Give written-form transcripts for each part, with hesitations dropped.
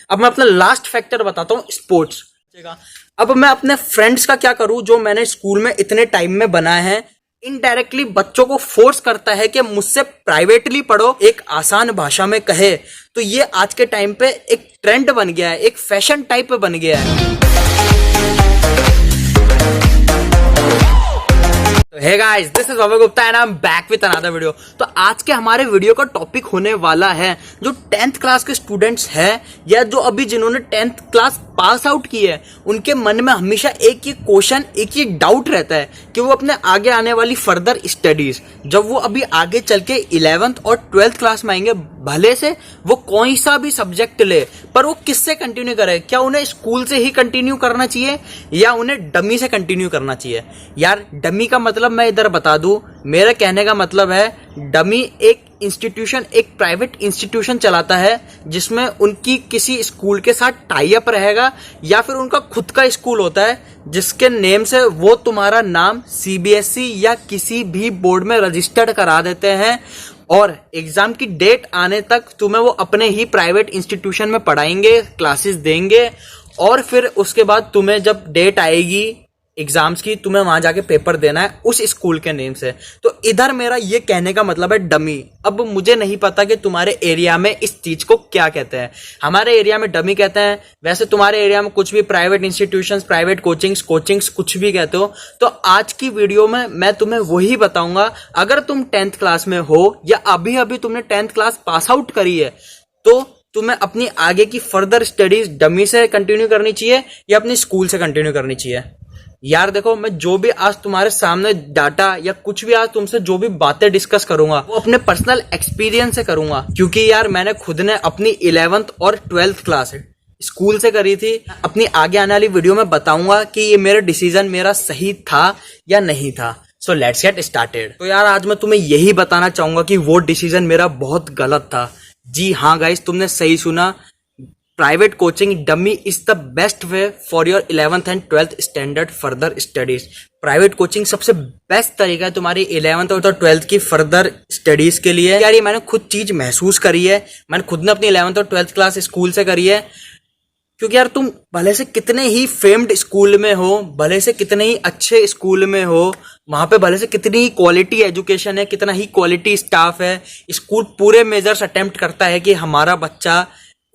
अब मैं अपना लास्ट फैक्टर बताता हूँ, स्पोर्ट्स। अब मैं अपने फ्रेंड्स का क्या करूं जो मैंने स्कूल में इतने टाइम में बनाए हैं, इनडायरेक्टली बच्चों को फोर्स करता है कि मुझसे प्राइवेटली पढ़ो, एक आसान भाषा में कहे तो ये आज के टाइम पे एक ट्रेंड बन गया है, एक फैशन टाइप बन गया है। Hey guys, this is Abhay Gupta and I am back with another video. तो आज के हमारे वीडियो का टॉपिक होने वाला है जो 10th क्लास के स्टूडेंट्स हैं या जो अभी जिन्होंने 10th क्लास पास आउट की है, उनके मन में हमेशा एक ही क्वेश्चन, एक ही डाउट रहता है कि वो अपने आगे आने वाली फर्दर स्टडीज, जब वो अभी आगे चल के 11th और 12th क्लास में आएंगे, भले से वो कोई सा भी सब्जेक्ट ले, पर वो किससे कंटिन्यू करे। क्या उन्हें स्कूल से ही कंटिन्यू करना चाहिए या उन्हें डमी से कंटिन्यू करना चाहिए। यार डमी का मतलब मैं इधर बता दूं, मेरे कहने का मतलब है डमी एक इंस्टीट्यूशन, एक प्राइवेट इंस्टीट्यूशन चलाता है जिसमें उनकी किसी स्कूल के साथ टाई अप रहेगा या फिर उनका खुद का स्कूल होता है जिसके नेम से वो तुम्हारा नाम सीबीएसई या किसी भी बोर्ड में रजिस्टर्ड करा देते हैं और एग्जाम की डेट आने तक तुम्हें वो अपने ही प्राइवेट इंस्टीट्यूशन में पढ़ाएंगे, क्लासेस देंगे और फिर उसके बाद तुम्हें जब डेट आएगी एग्जाम्स की, तुम्हें वहां जाके पेपर देना है उस स्कूल के नेम से। तो इधर मेरा ये कहने का मतलब है डमी। अब मुझे नहीं पता कि तुम्हारे एरिया में इस चीज को क्या कहते हैं। हमारे एरिया में डमी कहते हैं, वैसे तुम्हारे एरिया में कुछ भी प्राइवेट इंस्टीट्यूशंस, प्राइवेट कोचिंग्स कुछ भी कहते हो। तो आज की वीडियो में मैं तुम्हें वही बताऊंगा। अगर तुम 10th क्लास में हो या अभी अभी तुमने 10th क्लास पास आउट करी है तो तुम्हें अपनी आगे की फर्दर स्टडीज डमी से कंटिन्यू करनी चाहिए या अपनी स्कूल से कंटिन्यू करनी चाहिए। यार देखो, मैं जो भी आज तुम्हारे सामने डाटा या कुछ भी आज तुमसे जो भी बातें डिस्कस करूंगा वो अपने पर्सनल एक्सपीरियंस से करूंगा, क्योंकि यार मैंने खुद ने अपनी 11th और 12th क्लास स्कूल से करी थी। अपनी आगे आने वाली वीडियो में बताऊंगा कि ये मेरा डिसीजन मेरा सही था या नहीं था। So let's get started. तो यार आज मैं तुम्हें यही बताना चाहूंगा कि वो डिसीजन मेरा बहुत गलत था। जी हाँ गाइस, तुमने सही सुना। Private coaching dummy is the best way for your 11th and 12th standard further studies. Private coaching सबसे बेस्ट तरीका है तुम्हारी 11th और 12th की फर्दर स्टडीज के लिए। यार ये मैंने खुद चीज महसूस करी है, मैंने खुद ने अपनी 11th और 12th क्लास स्कूल से करी है। क्योंकि यार तुम भले से कितने ही फेम्ड स्कूल में हो, भले से कितने ही अच्छे स्कूल में हो, वहां पे भले से कितनी ही क्वालिटी एजुकेशन है, कितना ही क्वालिटी स्टाफ है, स्कूल पूरे मेजर्स अटेम्प्ट करता है कि हमारा बच्चा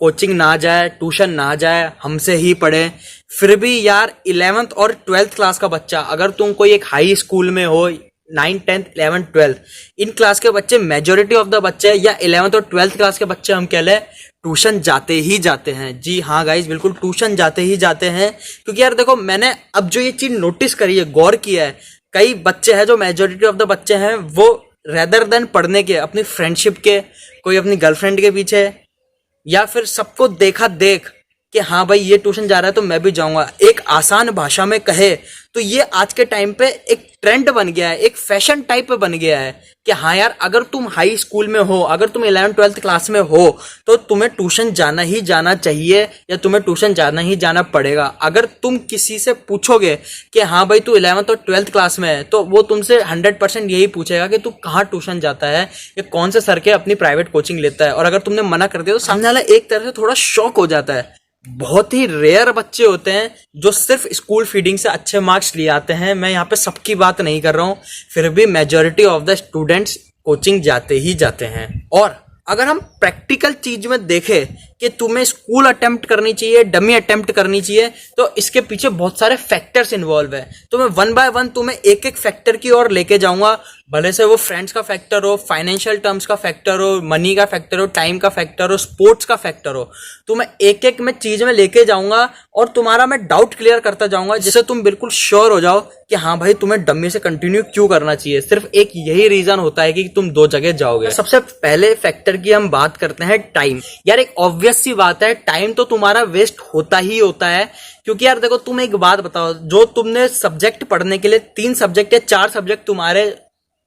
कोचिंग ना जाए, ट्यूशन ना जाए, हमसे ही पढ़े। फिर भी यार 11th और 12th क्लास का बच्चा, अगर तुम कोई एक हाई स्कूल में हो, 9th 10th 11th 12th in class के बच्चे, मेजोरिटी ऑफ द बच्चे या 11th और 12th क्लास के बच्चे हम कह लें ट्यूशन जाते ही जाते हैं। जी हाँ गाइज, बिल्कुल ट्यूशन जाते ही जाते हैं। क्योंकि यार देखो, मैंने अब जो ये चीज नोटिस करी है, गौर किया है, कई बच्चे हैं जो मेजोरिटी ऑफ द बच्चे हैं वो रेदर देन पढ़ने के, अपनी फ्रेंडशिप के, कोई अपनी गर्लफ्रेंड के पीछे या फिर सबको देखा देख कि हाँ भाई ये ट्यूशन जा रहा है तो मैं भी जाऊंगा, एक आसान भाषा में कहे तो ये आज के टाइम पे एक ट्रेंड बन गया है, एक फैशन टाइप बन गया है कि हाँ यार अगर तुम हाई स्कूल में हो, अगर तुम 11th 12th क्लास में हो तो तुम्हें ट्यूशन जाना ही जाना चाहिए या तुम्हें ट्यूशन जाना ही जाना पड़ेगा। अगर तुम किसी से पूछोगे कि हाँ भाई तू 11th और 12th क्लास में है तो वो तुमसे 100% यही पूछेगा कि तू कहाँ ट्यूशन जाता है या कौन से सर के अपनी प्राइवेट कोचिंग लेता है। और अगर तुमने मना कर दिया तो सामने वाला एक तरह से थोड़ा शॉक हो जाता है। बहुत ही रेयर बच्चे होते हैं जो सिर्फ स्कूल फीडिंग से अच्छे मार्क्स ले आते हैं। मैं यहाँ पे सबकी बात नहीं कर रहा हूँ, फिर भी majority of the students coaching जाते ही जाते हैं। और अगर हम प्रैक्टिकल चीज में देखें कि तुम्हें स्कूल अटेम्प्ट करनी चाहिए, डमी अटेम्प्ट करनी चाहिए, तो इसके पीछे बहुत सारे फैक्टर्स इन्वॉल्व है। तो मैं वन बाय वन तुम्हें एक एक फैक्टर की ओर लेके जाऊंगा, भले से वो फ्रेंड्स का फैक्टर हो, फाइनेंशियल टर्म्स का फैक्टर हो, मनी का फैक्टर हो, टाइम का फैक्टर हो, स्पोर्ट्स का फैक्टर हो। तो मैं एक एक में चीज में लेके जाऊंगा और तुम्हारा मैं डाउट क्लियर करता जाऊंगा, जिससे तुम बिल्कुल श्योर हो जाओ कि हाँ भाई तुम्हें डमी से कंटिन्यू क्यों करना चाहिए। सिर्फ एक यही रीजन होता है कि तुम दो जगह जाओगे। सबसे पहले फैक्टर की हम बात करते हैं टाइम। यार एक ऑब्वियस सी बात है, टाइम तो तुम्हारा वेस्ट होता ही होता है। क्योंकि यार देखो, तुम एक बात बताओ, जो तुमने सब्जेक्ट पढ़ने के लिए 3 सब्जेक्ट या 4 सब्जेक्ट तुम्हारे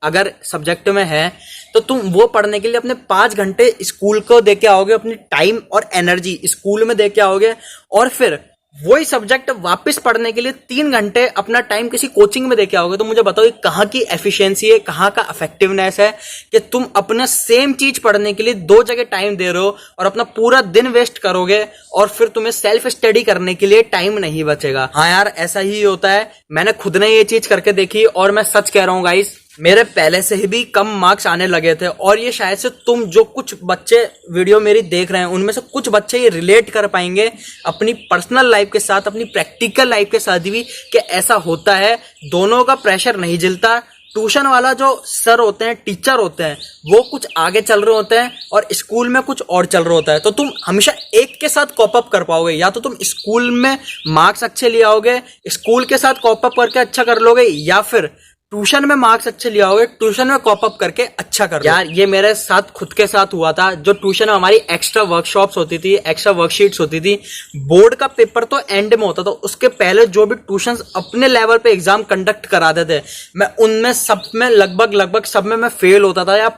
अगर सब्जेक्ट में है तो तुम वो पढ़ने के लिए अपने 5 घंटे स्कूल को दे के आओगे, अपनी टाइम और एनर्जी स्कूल में दे के आओगे, और फिर वही सब्जेक्ट वापस पढ़ने के लिए 3 घंटे अपना टाइम किसी कोचिंग में देके आओगे, तो मुझे बताओ ये कहाँ की एफिशिएंसी है, कहाँ का इफेक्टिवनेस है कि तुम अपना सेम चीज पढ़ने के लिए 2 जगह टाइम दे रहे हो और अपना पूरा दिन वेस्ट करोगे और फिर तुम्हें सेल्फ स्टडी करने के लिए टाइम नहीं बचेगा। हाँ यार, ऐसा ही होता है। मैंने खुद ने ये चीज करके देखी और मैं सच कह रहा हूँ गाइस, मेरे पहले से ही भी कम मार्क्स आने लगे थे। और ये शायद से तुम जो कुछ बच्चे वीडियो मेरी देख रहे हैं उनमें से कुछ बच्चे ये रिलेट कर पाएंगे अपनी पर्सनल लाइफ के साथ, अपनी प्रैक्टिकल लाइफ के साथ भी, कि ऐसा होता है। दोनों का प्रेशर नहीं झेलता। ट्यूशन वाला जो सर होते हैं, टीचर होते हैं, वो कुछ आगे चल रहे होते हैं और स्कूल में कुछ और चल रहा होता है। तो तुम हमेशा एक के साथ कॉप अप कर पाओगे। या तो तुम स्कूल में मार्क्स अच्छे ले आओगे, स्कूल के साथ कॉप अप करके अच्छा कर लोगे, या फिर ट्यूशन में मार्क्स अच्छे ले आओगे, ट्यूशन में कॉप अप करके अच्छा कर। यार ये मेरे साथ खुद के साथ हुआ था। जो ट्यूशन में हमारी एक्स्ट्रा वर्कशॉप्स होती थी, एक्स्ट्रा वर्कशीट्स होती थी, बोर्ड का पेपर तो एंड में होता था, उसके पहले जो भी ट्यूशन अपने लेवल पे एग्जाम कंडक्ट कराते थे, मैं उनमें सब में लगभग सब में मैं फेल होता था या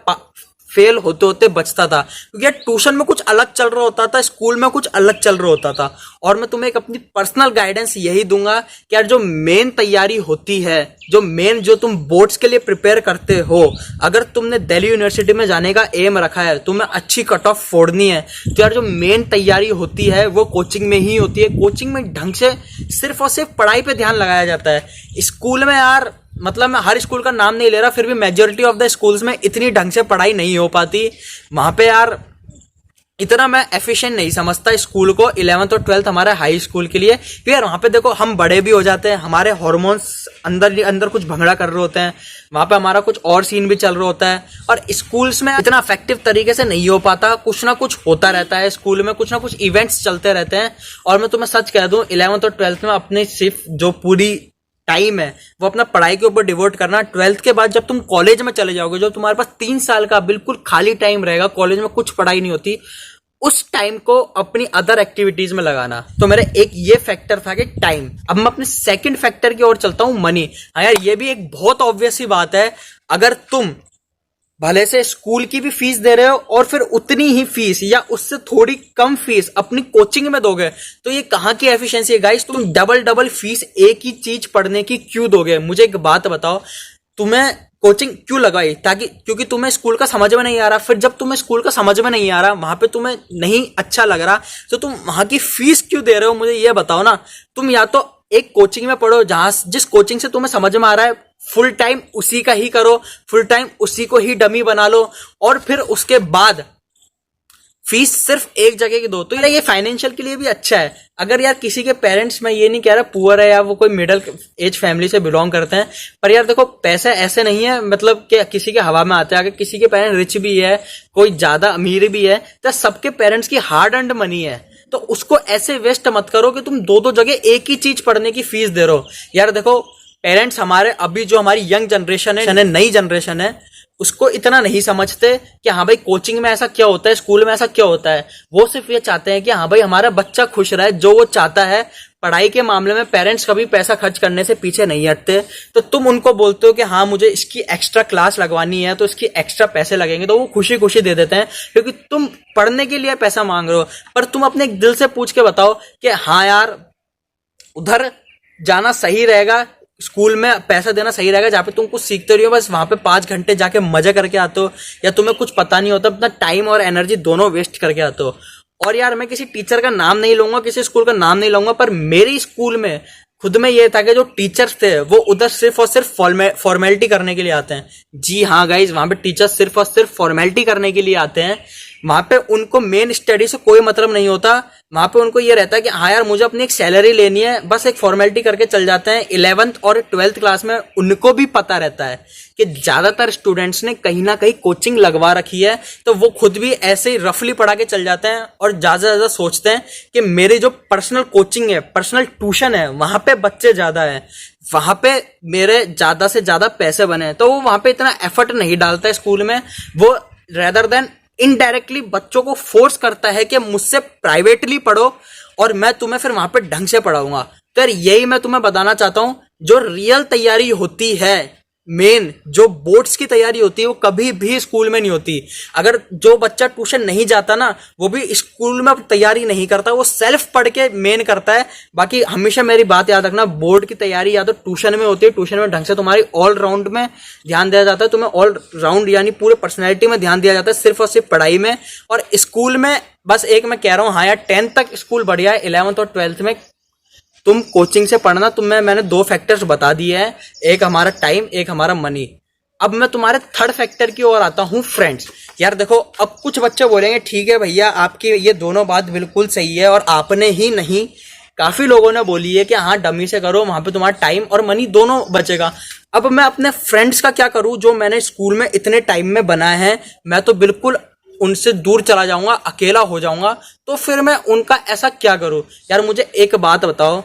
फेल होते होते बचता था। क्योंकि यार ट्यूशन में कुछ अलग चल रहा होता था, स्कूल में कुछ अलग चल रहा होता था। और मैं तुम्हें एक अपनी पर्सनल गाइडेंस यही दूंगा कि यार जो मेन तैयारी होती है, जो तुम बोर्ड्स के लिए प्रिपेयर करते हो, अगर तुमने दिल्ली यूनिवर्सिटी में जाने का एम रखा है, तुम्हें अच्छी कट ऑफ फोड़नी है, तो यार जो मेन तैयारी होती है वो कोचिंग में ही होती है। कोचिंग में ढंग से सिर्फ और सिर्फ पढ़ाई पे ध्यान लगाया जाता है। स्कूल में यार, मतलब मैं हर स्कूल का नाम नहीं ले रहा, फिर भी मेजोरिटी ऑफ द स्कूल्स में इतनी ढंग से पढ़ाई नहीं हो पाती। वहां पे यार इतना मैं एफिशिएंट नहीं समझता स्कूल को, 11th और 12th हमारे हाई स्कूल के लिए। क्योंकि यार वहां पे देखो हम बड़े भी हो जाते हैं, हमारे हार्मोन्स अंदर कुछ भंगड़ा कर रहे होते हैं, वहां पे हमारा कुछ और सीन भी चल रहा होता है। और स्कूल्स में इतना इफेक्टिव तरीके से नहीं हो पाता, कुछ ना कुछ होता रहता है स्कूल में, कुछ ना कुछ इवेंट्स चलते रहते हैं। और मैं तुम्हें सच कह दूं, 11th और 12th में अपने सिर्फ जो पूरी टाइम है वो अपना पढ़ाई के ऊपर डिवोट करना। 12th के बाद जब तुम कॉलेज में चले जाओगे, जो तुम्हारे पास 3 साल का बिल्कुल खाली टाइम रहेगा, कॉलेज में कुछ पढ़ाई नहीं होती, उस टाइम को अपनी अदर एक्टिविटीज में लगाना। तो मेरा एक ये फैक्टर था कि टाइम। अब मैं अपने सेकंड फैक्टर की ओर चलता हूं, मनी। हाँ यार, ये भी एक बहुत ऑब्वियस सी बात है। अगर तुम भले से स्कूल की भी फीस दे रहे हो और फिर उतनी ही फीस या उससे थोड़ी कम फीस अपनी कोचिंग में दोगे, तो ये कहां की एफिशिएंसी है गाइस। तुम डबल फीस एक ही चीज पढ़ने की क्यों दोगे? मुझे एक बात बताओ, तुम्हें कोचिंग क्यों लगाई? क्योंकि तुम्हें स्कूल का समझ में नहीं आ रहा। फिर जब तुम्हें स्कूल का समझ में नहीं आ रहा, वहां पे तुम्हें नहीं अच्छा लग रहा, तो तुम वहां की फीस क्यों दे रहे हो? मुझे ये बताओ ना। तुम या तो एक कोचिंग में पढ़ो जिस कोचिंग से तुम्हें समझ में आ रहा है, फुल टाइम उसी का ही करो, फुल टाइम उसी को ही डमी बना लो, और फिर उसके बाद फीस सिर्फ एक जगह की दो। तो ये फाइनेंशियल के लिए भी अच्छा है। अगर यार किसी के पेरेंट्स, मैं ये नहीं कह रहा पुअर है या वो कोई मिडिल एज फैमिली से बिलोंग करते हैं, पर यार देखो पैसे ऐसे नहीं है मतलब कि किसी के हवा में आते हैं। अगर किसी के पेरेंट्स रिच भी है, कोई ज्यादा अमीर भी है, तो सबके पेरेंट्स की हार्ड अर्न्ड मनी है, तो उसको ऐसे वेस्ट मत करो कि तुम दो जगह एक ही चीज पढ़ने की फीस दे रहे हो। यार देखो पेरेंट्स हमारे, अभी जो हमारी यंग जनरेशन है, नई जनरेशन है, उसको इतना नहीं समझते कि हाँ भाई कोचिंग में ऐसा क्या होता है, स्कूल में ऐसा क्या होता है। वो सिर्फ ये चाहते हैं कि हाँ भाई हमारा बच्चा खुश रहे, जो वो चाहता है। पढ़ाई के मामले में पेरेंट्स कभी पैसा खर्च करने से पीछे नहीं हटते। तो तुम उनको बोलते हो कि हाँ मुझे इसकी एक्स्ट्रा क्लास लगवानी है, तो इसकी एक्स्ट्रा पैसे लगेंगे, तो वो खुशी खुशी दे देते हैं, क्योंकि तुम पढ़ने के लिए पैसा मांग रहे हो। पर तुम अपने दिल से पूछ के बताओ कि हाँ यार उधर जाना सही रहेगा, स्कूल में पैसा देना सही रहेगा, जहाँ पे तुम कुछ सीखते रहो, बस वहां पे 5 घंटे जाके मजे करके आते हो, या तुम्हें कुछ पता नहीं होता, अपना टाइम और एनर्जी दोनों वेस्ट करके आते हो। और यार मैं किसी टीचर का नाम नहीं लूंगा, किसी स्कूल का नाम नहीं लूंगा, पर मेरी स्कूल में खुद में ये था कि जो टीचर्स थे वो उधर सिर्फ और सिर्फ फॉर्मेलिटी करने के लिए आते हैं। जी हाँ गाइज, वहां पे टीचर्स सिर्फ और सिर्फ फॉर्मेलिटी करने के लिए आते हैं। वहां पे उनको मेन स्टडी से कोई मतलब नहीं होता। वहां पे उनको ये रहता है कि हाँ यार मुझे अपनी एक सैलरी लेनी है, बस एक फॉर्मेलिटी करके चल जाते हैं। 11th और 12th क्लास में उनको भी पता रहता है कि ज्यादातर स्टूडेंट्स ने कहीं ना कहीं कोचिंग लगवा रखी है, तो वो खुद भी ऐसे ही रफली पढ़ा के चल जाते हैं और ज्यादा सोचते हैं कि मेरी जो पर्सनल कोचिंग है, पर्सनल ट्यूशन है, वहां पे बच्चे ज्यादा है, वहां पे मेरे ज्यादा से ज्यादा पैसे बने, तो वो वहां पे इतना एफर्ट नहीं डालता है स्कूल में। वो रेदर देन इनडायरेक्टली बच्चों को फोर्स करता है कि मुझसे प्राइवेटली पढ़ो और मैं तुम्हें फिर वहां पे ढंग से पढ़ाऊंगा। तो यार यही मैं तुम्हें बताना चाहता हूं, जो रियल तैयारी होती है मेन जो बोर्ड्स की तैयारी होती है वो कभी भी स्कूल में नहीं होती। अगर जो बच्चा ट्यूशन नहीं जाता ना, वो भी स्कूल में तैयारी नहीं करता, वो सेल्फ पढ़ के मेन करता है। बाकी हमेशा मेरी बात याद रखना, बोर्ड की तैयारी या तो ट्यूशन में होती है, ट्यूशन में ढंग से तुम्हारी ऑल राउंड में ध्यान दिया जाता है, तुम्हें ऑल राउंड यानी पूरे पर्सनैलिटी में ध्यान दिया जाता है, सिर्फ और सिर्फ पढ़ाई में। और स्कूल में बस एक मैं कह रहा हूँ, हाँ यार 10th तक स्कूल बढ़िया है, 11th और 12th में तुम कोचिंग से पढ़ना। मैंने 2 फैक्टर्स बता दिए हैं, एक हमारा टाइम, एक हमारा मनी। अब मैं तुम्हारे थर्ड फैक्टर की ओर आता हूँ, फ्रेंड्स। यार देखो, अब कुछ बच्चे बोलेंगे ठीक है भैया आपकी ये दोनों बात बिल्कुल सही है, और आपने ही नहीं काफी लोगों ने बोली है कि हाँ डमी से करो, वहां पे तुम्हारा टाइम और मनी दोनों बचेगा। अब मैं अपने फ्रेंड्स का क्या करूं जो मैंने स्कूल में इतने टाइम में बनाए हैं? मैं तो बिल्कुल उनसे दूर चला जाऊंगा, अकेला हो जाऊंगा। तो फिर मैं उनका ऐसा क्या करूं? यार मुझे एक बात बताओ,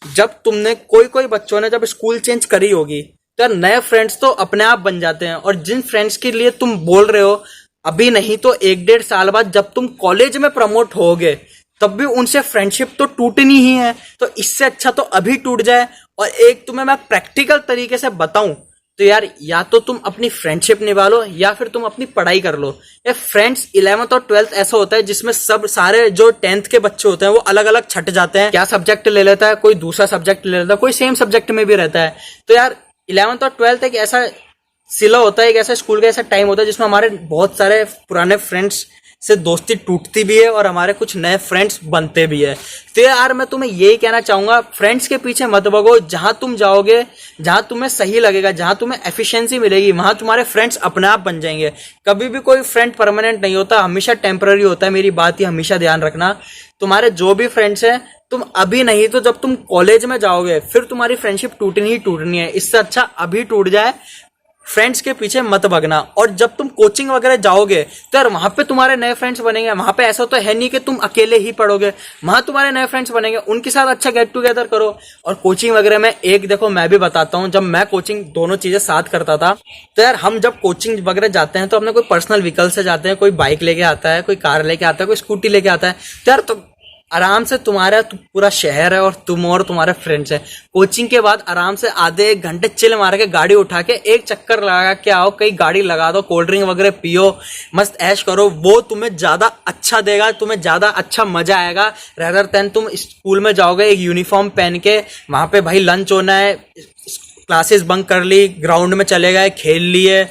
जब तुमने कोई बच्चों ने जब स्कूल चेंज करी होगी तो यार नए फ्रेंड्स तो अपने आप बन जाते हैं। और जिन फ्रेंड्स के लिए तुम बोल रहे हो, अभी नहीं तो 1-1.5 साल बाद जब तुम कॉलेज में प्रमोट होगे तब भी उनसे फ्रेंडशिप तो टूटनी ही है। तो इससे अच्छा तो अभी टूट जाए। और एक तुम्हें मैं प्रैक्टिकल तरीके से बताऊं तो यार, या तो तुम अपनी फ्रेंडशिप निभा लो या फिर तुम अपनी पढ़ाई कर लो। ये फ्रेंड्स 11th और 12th ऐसा होता है जिसमें सब सारे जो 10th के बच्चे होते हैं वो अलग अलग छट जाते हैं। क्या सब्जेक्ट ले लेता है, कोई दूसरा सब्जेक्ट ले लेता है, कोई सेम सब्जेक्ट में भी रहता है। तो यार 11th और 12th एक ऐसा सिला होता है, एक ऐसा स्कूल का ऐसा टाइम होता है जिसमें हमारे बहुत सारे पुराने फ्रेंड्स से दोस्ती टूटती भी है और हमारे कुछ नए फ्रेंड्स बनते भी है। तो यार मैं तुम्हें यही कहना चाहूंगा, फ्रेंड्स के पीछे मत भगो। जहां तुम जाओगे, जहां तुम्हें सही लगेगा, जहां तुम्हें एफिशिएंसी मिलेगी, वहां तुम्हारे फ्रेंड्स अपने आप बन जाएंगे। कभी भी कोई फ्रेंड परमानेंट नहीं होता, हमेशा टेम्पररी होता है। मेरी बात ही हमेशा ध्यान रखना। तुम्हारे जो भी फ्रेंड्स हैं, तुम अभी नहीं तो जब तुम कॉलेज में जाओगे फिर तुम्हारी फ्रेंडशिप टूटनी ही टूटनी है। इससे अच्छा अभी टूट जाए। फ्रेंड्स के पीछे मत भगना। और जब तुम कोचिंग वगैरह जाओगे तो यार वहां पे तुम्हारे नए फ्रेंड्स बनेंगे। वहां पे ऐसा तो है नहीं कि तुम अकेले ही पढ़ोगे, वहां तुम्हारे नए फ्रेंड्स बनेंगे, उनके साथ अच्छा गेट टुगेदर करो। और कोचिंग वगैरह में एक देखो, मैं भी बताता हूँ, जब मैं कोचिंग दोनों चीजें साथ करता था तो यार हम जब कोचिंग वगैरह जाते हैं तो अपने कोई पर्सनल व्हीकल से जाते हैं, कोई बाइक लेके आता है, कोई कार लेके आता है, कोई स्कूटी लेके आता है। तो यार तो आराम से तुम्हारा पूरा शहर है और तुम और तुम्हारे फ्रेंड्स हैं। कोचिंग के बाद आराम से आधे 1 घंटे चिल मार के गाड़ी उठा के एक चक्कर लगा के आओ, कहीं गाड़ी लगा दो, कोल्ड ड्रिंक वगैरह पियो, मस्त ऐश करो। वो तुम्हें ज्यादा अच्छा देगा, तुम्हें ज्यादा अच्छा मजा आएगा रेदर देन तुम स्कूल में जाओगे एक यूनिफॉर्म पहन के, वहां पे भाई लंच होना है, क्लासेस बंक कर ली, ग्राउंड में चले गए, खेल लिए।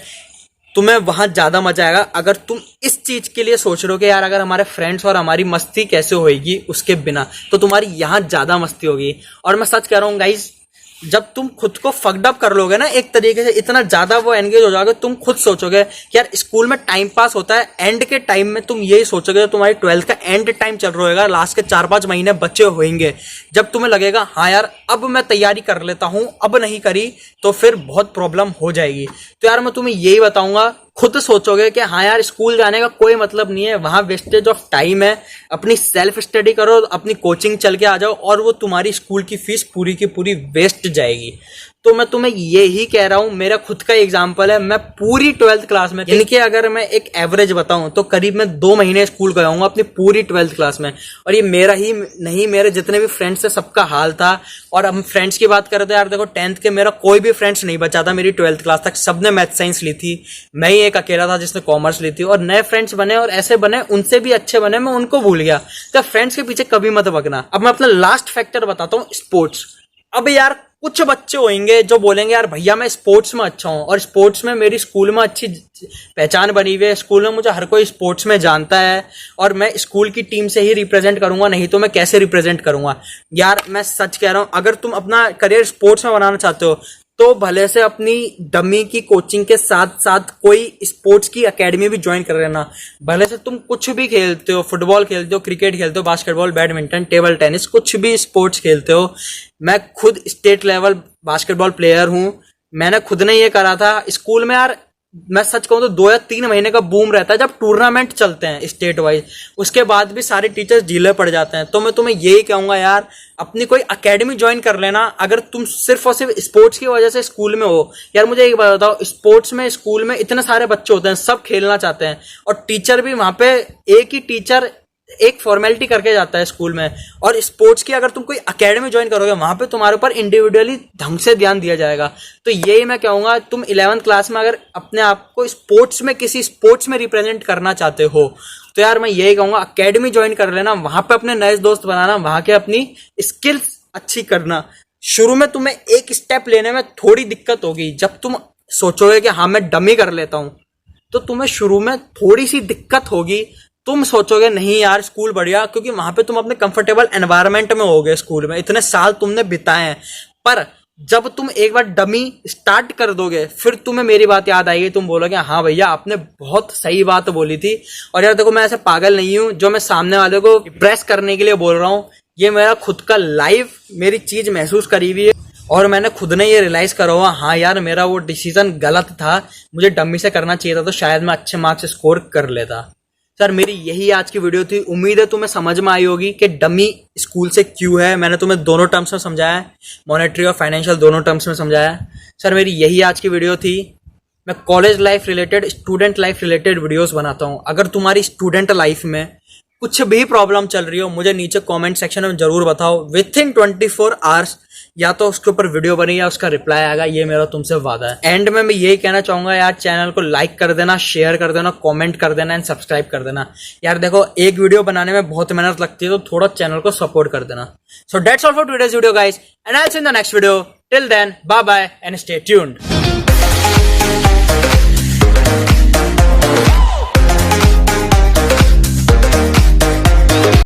तुम्हें वहां ज्यादा मजा आएगा। अगर तुम इस चीज के लिए सोच रहे हो कि यार अगर हमारे फ्रेंड्स और हमारी मस्ती कैसे होएगी उसके बिना, तो तुम्हारी यहां ज्यादा मस्ती होगी। और मैं सच कह रहा हूं गाइस, जब तुम खुद को फक्ड अप कर लोगे ना एक तरीके से, इतना ज्यादा वो एंगेज हो जाओगे, तुम खुद सोचोगे कि यार स्कूल में टाइम पास होता है। एंड के टाइम में तुम यही सोचोगे, तुम्हारी 12th का एंड टाइम चल रहा होगा, लास्ट के 4-5 महीने बचे होंगे, जब तुम्हें लगेगा हाँ यार अब मैं तैयारी कर लेता हूं, अब नहीं करी तो फिर बहुत प्रॉब्लम हो जाएगी। तो यार मैं तुम्हें यही बताऊंगा, खुद सोचोगे कि हाँ यार स्कूल जाने का कोई मतलब नहीं है, वहां वेस्टेज ऑफ टाइम है। अपनी सेल्फ स्टडी करो, अपनी कोचिंग चल के आ जाओ, और वो तुम्हारी स्कूल की फीस पूरी की पूरी वेस्ट जाएगी। तो मैं तुम्हें ये ही कह रहा हूं, मेरा खुद का एग्जाम्पल है। मैं पूरी 12th क्लास में, यानी कि अगर मैं एक एवरेज बताऊं तो करीब मैं 2 महीने स्कूल गया हूं अपनी पूरी 12th क्लास में। और ये मेरा ही नहीं, मेरे जितने भी फ्रेंड्स थे सबका हाल था। और हम फ्रेंड्स की बात करते हैं यार, देखो 10th के मेरा कोई भी फ्रेंड्स नहीं बचा था मेरी 12th क्लास तक। सबने मैथ साइंस ली थी, मैं ही एक अकेला था जिसने कॉमर्स ली थी। और नए फ्रेंड्स बने और ऐसे बने, उनसे भी अच्छे बने, मैं उनको भूल गया। तो फ्रेंड्स के पीछे कभी मत भगना। अब मैं अपना लास्ट फैक्टर बताता हूँ, स्पोर्ट्स। अब यार कुछ बच्चे होंगे जो बोलेंगे यार भैया मैं स्पोर्ट्स में अच्छा हूं, और स्पोर्ट्स में मेरी स्कूल में अच्छी पहचान बनी हुई है, स्कूल में मुझे हर कोई स्पोर्ट्स में जानता है, और मैं स्कूल की टीम से ही रिप्रेजेंट करूंगा, नहीं तो मैं कैसे रिप्रेजेंट करूंगा। यार मैं सच कह रहा हूं, अगर तुम अपना करियर स्पोर्ट्स में बनाना चाहते हो तो भले से अपनी डमी की कोचिंग के साथ साथ कोई स्पोर्ट्स की एकेडमी भी ज्वाइन कर लेना। भले से तुम कुछ भी खेलते हो, फुटबॉल खेलते हो, क्रिकेट खेलते हो, बास्केटबॉल, बैडमिंटन, टेबल टेनिस, कुछ भी स्पोर्ट्स खेलते हो। मैं खुद स्टेट लेवल बास्केटबॉल प्लेयर हूं। मैंने खुद ने ये करा था स्कूल में। यार मैं सच कहूं तो 2 या 3 महीने का बूम रहता है जब टूर्नामेंट चलते हैं स्टेट वाइज, उसके बाद भी सारे टीचर्स ढीले पड़ जाते हैं। तो मैं तुम्हें यही कहूंगा यार, अपनी कोई एकेडमी ज्वाइन कर लेना। अगर तुम सिर्फ और सिर्फ स्पोर्ट्स की वजह से स्कूल में हो, यार मुझे एक बात बताओ, स्पोर्ट्स में स्कूल में इतने सारे बच्चे होते हैं, सब खेलना चाहते हैं, और टीचर भी वहां पे एक ही टीचर एक फॉर्मेलिटी करके जाता है स्कूल में। और स्पोर्ट्स की अगर तुम कोई अकेडमी ज्वाइन करोगे, वहां पे तुम्हारे ऊपर इंडिविजुअली ढंग से ध्यान दिया जाएगा। तो यही मैं कहूंगा, तुम 11th क्लास में अगर अपने आप को स्पोर्ट्स में किसी स्पोर्ट्स में रिप्रेजेंट करना चाहते हो तो यार मैं यही कहूंगा, अकेडमी ज्वाइन कर लेना, वहां पे अपने नए दोस्त बनाना, वहां के अपनी स्किल्स अच्छी करना। शुरू में तुम्हें एक स्टेप लेने में थोड़ी दिक्कत होगी। जब तुम सोचोगे कि हाँ मैं डमी कर लेता हूं, तो तुम्हें शुरू में थोड़ी सी दिक्कत होगी। तुम सोचोगे नहीं यार स्कूल बढ़िया, क्योंकि वहां पे तुम अपने कंफर्टेबल एनवायरनमेंट में होगे, स्कूल में इतने साल तुमने बिताए हैं। पर जब तुम एक बार डमी स्टार्ट कर दोगे, फिर तुम्हें मेरी बात याद आएगी, तुम बोलोगे हाँ भैया आपने बहुत सही बात बोली थी। और यार देखो, मैं ऐसे पागल नहीं हूं जो मैं सामने वाले को इम्प्रेस करने के लिए बोल रहा हूं। ये मेरा खुद का लाइव मेरी चीज महसूस करी हुई है, और मैंने खुद ने ये रियलाइज करा हुआ, हाँ यार मेरा वो डिसीजन गलत था, मुझे डमी से करना चाहिए था, तो शायद मैं अच्छे मार्क्स स्कोर कर लेता। सर मेरी यही आज की वीडियो थी। उम्मीद है तुम्हें समझ में आई होगी कि डमी स्कूल से क्यों है। मैंने तुम्हें दोनों टर्म्स में समझाया, मॉनेटरी और फाइनेंशियल दोनों टर्म्स में समझाया। सर मेरी यही आज की वीडियो थी। मैं college life related, student life related videos बनाता हूं। अगर तुम्हारी स्टूडेंट लाइफ में कुछ भी प्रॉब्लम चल रही हो, मुझे नीचे कमेंट सेक्शन में जरूर बताओ। विथ इन 24 आवर्स या तो उसके ऊपर वीडियो बनी या उसका रिप्लाई आएगा, ये मेरा तुमसे वादा है। एंड में मैं यही कहना चाहूंगा यार, चैनल को लाइक कर देना, शेयर कर देना, कमेंट कर देना एंड सब्सक्राइब कर देना। यार देखो, एक वीडियो बनाने में बहुत मेहनत लगती है, तो थोड़ा चैनल को सपोर्ट कर देना। So that's all for today's video guys, and I will see you in the next video. Till then bye bye and stay tuned.